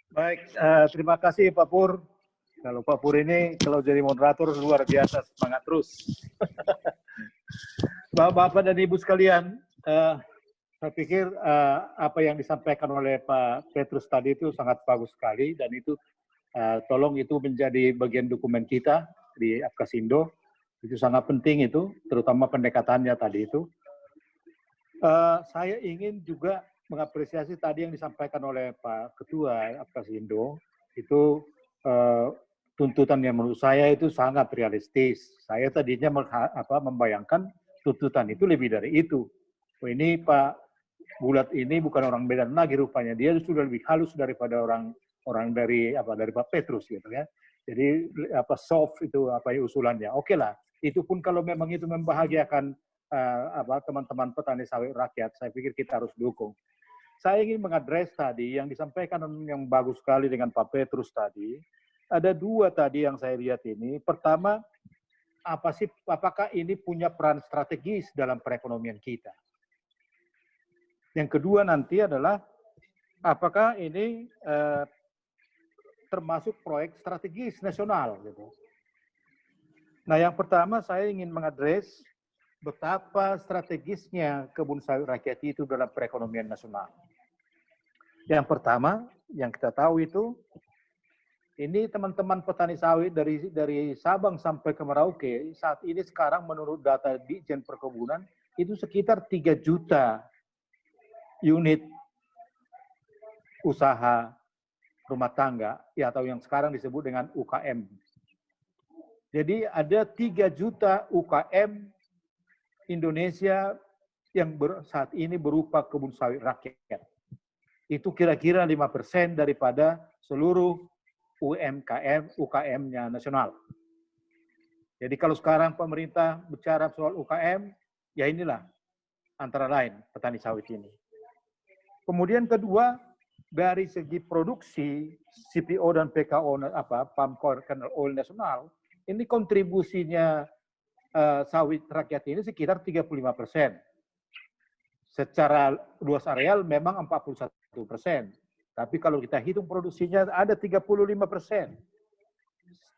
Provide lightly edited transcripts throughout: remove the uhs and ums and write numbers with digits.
Baik, terima kasih Pak Pur. Kalau Pak Pur ini kalau jadi moderator luar biasa, semangat terus. Bapak-bapak dan Ibu sekalian, saya pikir apa yang disampaikan oleh Pak Petrus tadi itu sangat bagus sekali, dan itu tolong itu menjadi bagian dokumen kita di Apkasindo. Itu sangat penting itu, terutama pendekatannya tadi itu. Saya ingin juga mengapresiasi tadi yang disampaikan oleh Pak Ketua Apkasindo, itu tuntutan yang menurut saya itu sangat realistis. Saya tadinya membayangkan tuntutan itu lebih dari itu. Oh, ini Pak Bulat ini bukan orang Medan lagi rupanya, dia sudah lebih halus daripada orang dari Pak Petrus gitu ya. Jadi soft itu usulannya. Oke lah, itu pun kalau memang itu membahagiakan teman-teman petani sawit rakyat, saya pikir kita harus dukung. Saya ingin mengadres tadi yang disampaikan yang bagus sekali dengan Pak Petrus tadi. Ada dua tadi yang saya lihat ini. Pertama, apakah ini punya peran strategis dalam perekonomian kita? Yang kedua nanti adalah apakah ini termasuk proyek strategis nasional gitu. Nah, yang pertama saya ingin mengadres betapa strategisnya kebun sawit rakyat itu dalam perekonomian nasional. Yang pertama, yang kita tahu itu, ini teman-teman petani sawit dari Sabang sampai ke Merauke, saat ini sekarang menurut data Ditjen Perkebunan, itu sekitar 3 juta unit usaha rumah tangga, ya, atau yang sekarang disebut dengan UKM. Jadi ada 3 juta UKM Indonesia yang saat ini berupa kebun sawit rakyat. Itu kira-kira 5% daripada seluruh UKM-nya nasional. Jadi kalau sekarang pemerintah bicara soal UKM, ya inilah antara lain petani sawit ini. Kemudian kedua, dari segi produksi CPO dan PKO palm kernel oil nasional, ini kontribusinya sawit rakyat ini sekitar 35%. Secara luas areal memang 41%. Tapi kalau kita hitung produksinya ada 35%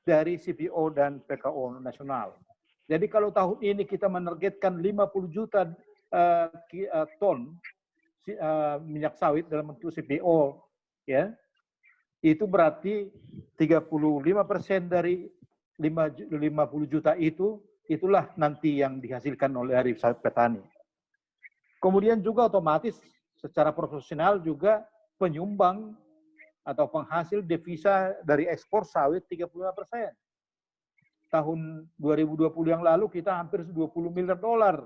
dari CPO dan PKO nasional. Jadi kalau tahun ini kita menargetkan 50 juta ton minyak sawit dalam bentuk CPO, ya, itu berarti 35% dari 50 juta itulah nanti yang dihasilkan oleh dari sawit petani. Kemudian juga otomatis secara proporsional juga penyumbang atau penghasil devisa dari ekspor sawit 35%. Tahun 2020 yang lalu kita hampir 20 miliar dolar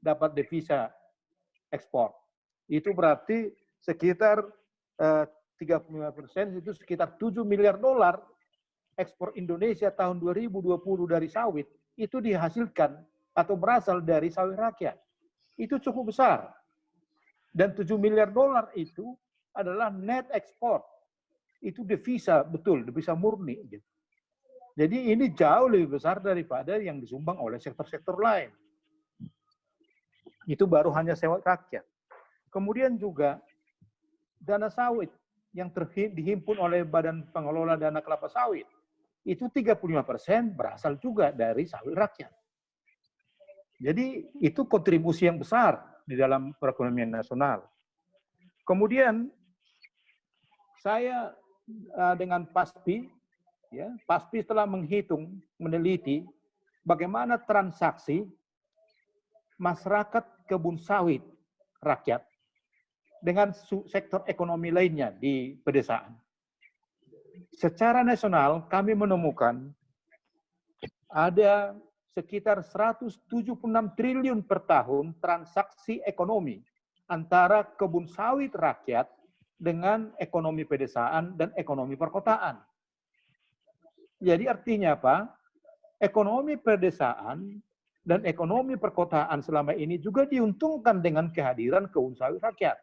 dapat devisa ekspor. Itu berarti sekitar 35% itu sekitar 7 miliar dolar ekspor Indonesia tahun 2020 dari sawit itu dihasilkan atau berasal dari sawit rakyat. Itu cukup besar. Dan 7 miliar dolar itu adalah net ekspor. Itu devisa, betul, devisa murni. Jadi ini jauh lebih besar daripada yang disumbang oleh sektor-sektor lain. Itu baru hanya sawit rakyat. Kemudian juga dana sawit yang dihimpun oleh Badan Pengelola Dana Kelapa Sawit, itu 35% berasal juga dari sawit rakyat. Jadi itu kontribusi yang besar di dalam perekonomian nasional. Kemudian saya dengan PASPI, ya, PASPI telah menghitung, meneliti bagaimana transaksi masyarakat kebun sawit rakyat dengan sektor ekonomi lainnya di pedesaan. Secara nasional kami menemukan ada sekitar 176 triliun per tahun transaksi ekonomi antara kebun sawit rakyat dengan ekonomi pedesaan dan ekonomi perkotaan. Jadi artinya apa? Ekonomi pedesaan dan ekonomi perkotaan selama ini juga diuntungkan dengan kehadiran kebun sawit rakyat.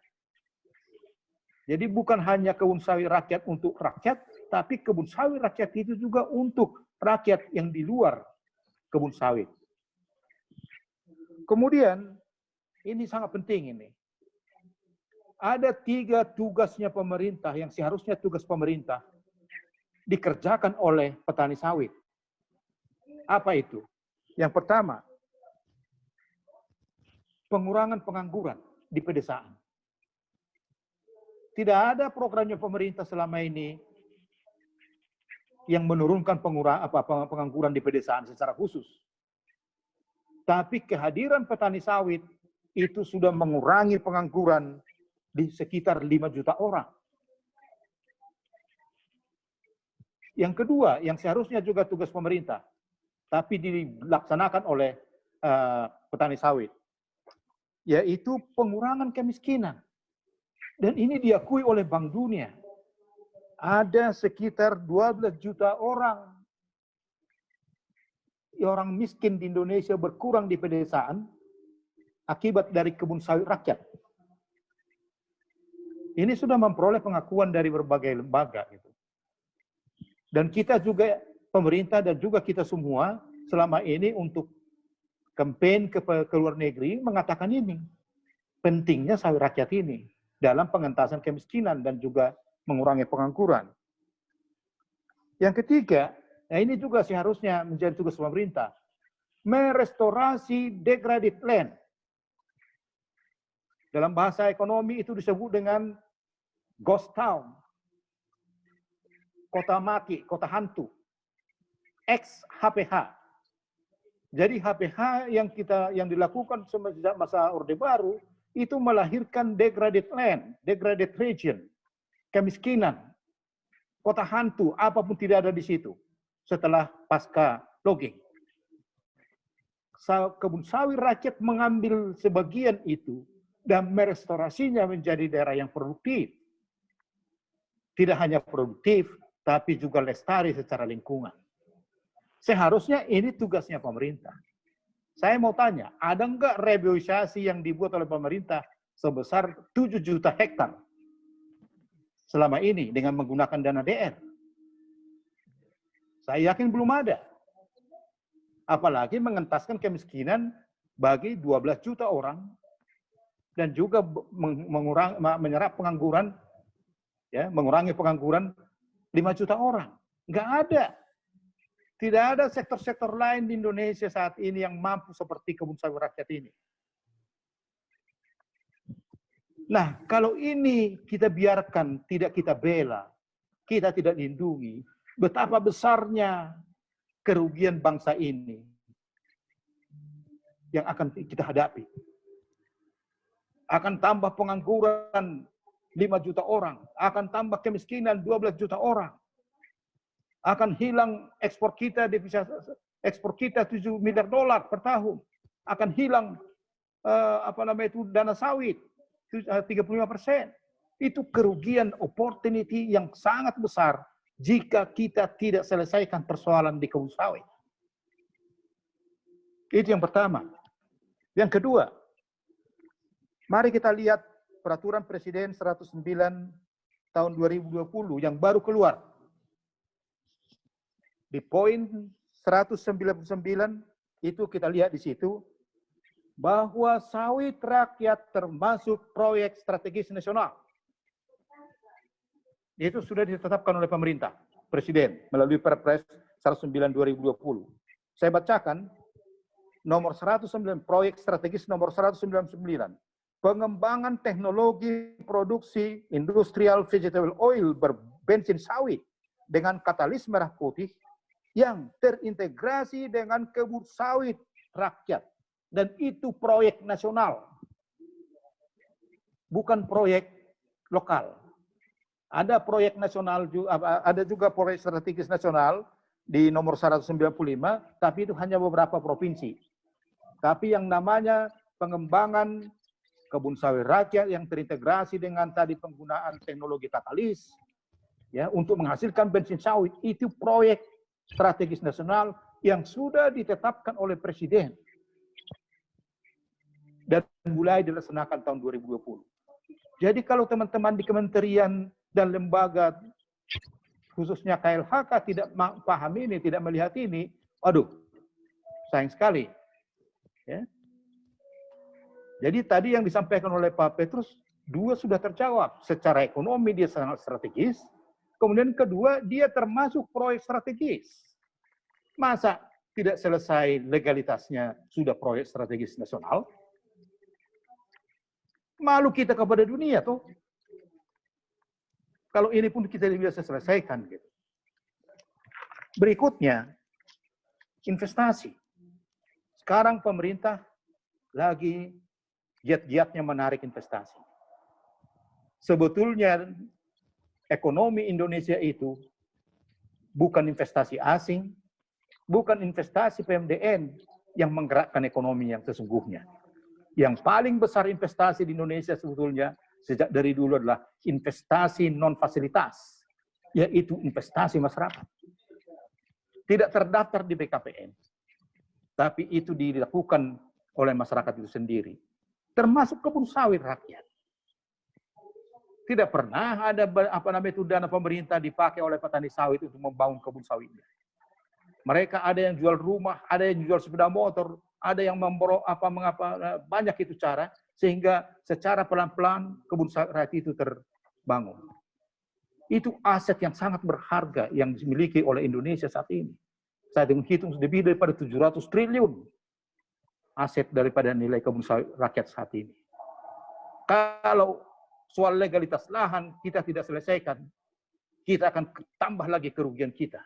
Jadi bukan hanya kebun sawit rakyat untuk rakyat, tapi kebun sawit rakyat itu juga untuk rakyat yang di luar kebun sawit. Kemudian, ini sangat penting ini. ada 3 tugasnya pemerintah yang seharusnya tugas pemerintah dikerjakan oleh petani sawit. Apa itu? Yang pertama, pengurangan pengangguran di pedesaan. Tidak ada programnya pemerintah selama ini yang menurunkan pengangguran di pedesaan secara khusus. Tapi kehadiran petani sawit itu sudah mengurangi pengangguran di sekitar 5 juta orang. Yang kedua, yang seharusnya juga tugas pemerintah, tapi dilaksanakan oleh petani sawit, yaitu pengurangan kemiskinan. Dan ini diakui oleh Bank Dunia. Ada sekitar 12 juta orang miskin di Indonesia berkurang di pedesaan akibat dari kebun sawit rakyat. Ini sudah memperoleh pengakuan dari berbagai lembaga. Gitu. Dan kita juga, pemerintah dan juga kita semua selama ini untuk kampanye ke luar negeri mengatakan ini. Pentingnya sawit rakyat ini dalam pengentasan kemiskinan dan juga mengurangi pengangguran. Yang ketiga, nah ini juga seharusnya menjadi tugas pemerintah, merestorasi degraded land. Dalam bahasa ekonomi itu disebut dengan ghost town, kota mati, kota hantu, ex-HPH. Jadi HPH yang dilakukan sejak masa Orde Baru itu melahirkan degraded land, degraded region, kemiskinan, kota hantu, apapun tidak ada di situ setelah pasca logging. Kebun sawit rakyat mengambil sebagian itu dan merestorasinya menjadi daerah yang produktif. Tidak hanya produktif, tapi juga lestari secara lingkungan. Seharusnya ini tugasnya pemerintah. Saya mau tanya, ada enggak reboisasi yang dibuat oleh pemerintah sebesar 7 juta hektar selama ini dengan menggunakan dana DR? Saya yakin belum ada. Apalagi mengentaskan kemiskinan bagi 12 juta orang dan juga menyerap pengangguran, ya, mengurangi pengangguran 5 juta orang. Enggak ada. Tidak ada sektor-sektor lain di Indonesia saat ini yang mampu seperti kebun sawit rakyat ini. Nah, kalau ini kita biarkan, tidak kita bela, kita tidak lindungi, betapa besarnya kerugian bangsa ini yang akan kita hadapi. Akan tambah pengangguran 5 juta orang, akan tambah kemiskinan 12 juta orang. Akan hilang ekspor kita, devisa ekspor kita 7 miliar dolar per tahun. Akan hilang dana sawit 35%. Itu kerugian opportunity yang sangat besar jika kita tidak selesaikan persoalan di kebun sawit. Itu yang pertama. Yang kedua, mari kita lihat peraturan Presiden 109 tahun 2020 yang baru keluar. Di poin 199 itu kita lihat di situ bahwa sawit rakyat termasuk proyek strategis nasional. Itu sudah ditetapkan oleh pemerintah, Presiden melalui Perpres 109 2020. Saya bacakan nomor 109, proyek strategis nomor 199. Pengembangan teknologi produksi industrial vegetable oil berbensin sawit dengan katalis merah putih yang terintegrasi dengan kebun sawit rakyat. Dan itu proyek nasional. Bukan proyek lokal. Ada proyek nasional, ada juga proyek strategis nasional di nomor 195, tapi itu hanya beberapa provinsi. Tapi yang namanya pengembangan kebun sawit rakyat yang terintegrasi dengan tadi penggunaan teknologi katalis, ya, untuk menghasilkan bensin sawit, itu proyek strategis nasional yang sudah ditetapkan oleh Presiden dan mulai dilaksanakan tahun 2020. Jadi kalau teman-teman di kementerian dan lembaga, khususnya KLHK, tidak paham ini, tidak melihat ini, aduh, sayang sekali. Ya. Jadi tadi yang disampaikan oleh Pak Petrus Dua sudah terjawab. Secara ekonomi dia sangat strategis. Kemudian kedua, dia termasuk proyek strategis. Masa tidak selesai legalitasnya sudah proyek strategis nasional? Malu kita kepada dunia tuh. Kalau ini pun kita bisa selesaikan. Gitu. Berikutnya, investasi. Sekarang pemerintah lagi giat-giatnya menarik investasi. Sebetulnya ekonomi Indonesia itu bukan investasi asing, bukan investasi PMDN yang menggerakkan ekonomi yang sesungguhnya. Yang paling besar investasi di Indonesia sebetulnya sejak dari dulu adalah investasi non-fasilitas, yaitu investasi masyarakat. Tidak terdaftar di BKPM, tapi itu dilakukan oleh masyarakat itu sendiri, termasuk kebun sawit rakyat. Tidak pernah ada dana pemerintah dipakai oleh petani sawit untuk membangun kebun sawitnya. Mereka ada yang jual rumah, ada yang jual sepeda motor, ada yang banyak itu cara, sehingga secara pelan-pelan kebun sawit rakyat itu terbangun. Itu aset yang sangat berharga yang dimiliki oleh Indonesia saat ini. Saya menghitung lebih daripada 700 triliun aset daripada nilai kebun sawit rakyat saat ini. Kalau soal legalitas lahan kita tidak selesaikan, kita akan tambah lagi kerugian kita.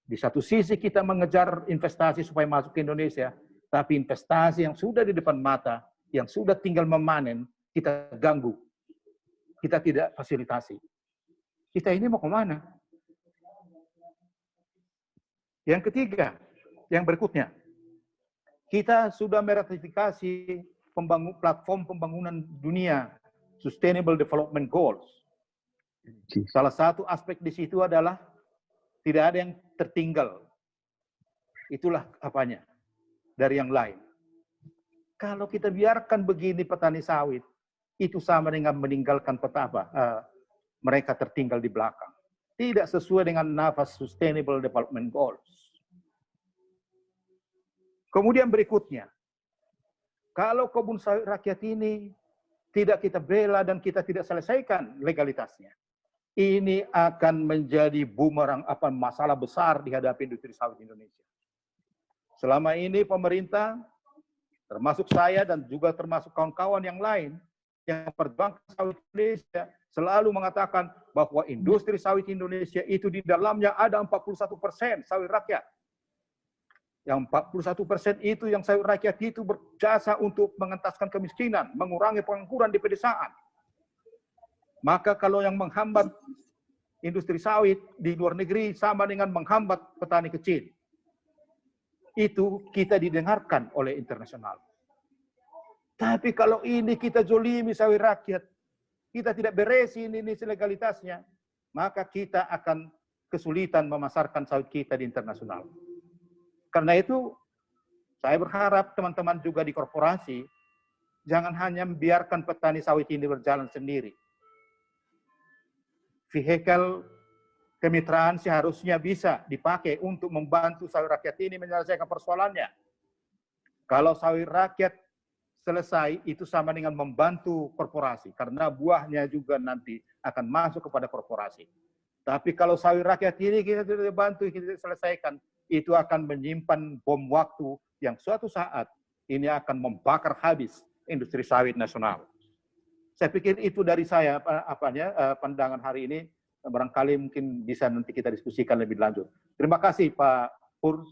Di satu sisi kita mengejar investasi supaya masuk ke Indonesia, tapi investasi yang sudah di depan mata, yang sudah tinggal memanen, kita ganggu. Kita tidak fasilitasi. Kita ini mau kemana? Yang ketiga, yang berikutnya, kita sudah meratifikasi platform pembangunan dunia, Sustainable Development Goals. Salah satu aspek di situ adalah tidak ada yang tertinggal. Itulah apanya dari yang lain. Kalau kita biarkan begini petani sawit, itu sama dengan meninggalkan mereka tertinggal di belakang. Tidak sesuai dengan nafas Sustainable Development Goals. Kemudian berikutnya, kalau kebun sawit rakyat ini tidak kita bela dan kita tidak selesaikan legalitasnya, ini akan menjadi bumerang masalah besar dihadapi industri sawit Indonesia. Selama ini pemerintah, termasuk saya dan juga termasuk kawan-kawan yang lain, yang memperjuangkan sawit Indonesia, selalu mengatakan bahwa industri sawit Indonesia itu di dalamnya ada 41% sawit rakyat. Yang 41% itu yang sawit rakyat itu berjasa untuk mengentaskan kemiskinan, mengurangi pengangguran di pedesaan. Maka kalau yang menghambat industri sawit di luar negeri sama dengan menghambat petani kecil. Itu kita didengarkan oleh internasional. Tapi kalau ini kita zolimi sawit rakyat, kita tidak beresin ini legalitasnya, maka kita akan kesulitan memasarkan sawit kita di internasional. Karena itu, saya berharap teman-teman juga di korporasi, jangan hanya membiarkan petani sawit ini berjalan sendiri. Vehikel kemitraan seharusnya bisa dipakai untuk membantu sawit rakyat ini menyelesaikan persoalannya. Kalau sawit rakyat selesai, itu sama dengan membantu korporasi, karena buahnya juga nanti akan masuk kepada korporasi. Tapi kalau sawit rakyat ini kita tidak bantu, kita tidak selesaikan, itu akan menyimpan bom waktu yang suatu saat ini akan membakar habis industri sawit nasional. Saya pikir itu dari saya pandangan hari ini. Barangkali mungkin bisa nanti kita diskusikan lebih lanjut. Terima kasih Pak Pur.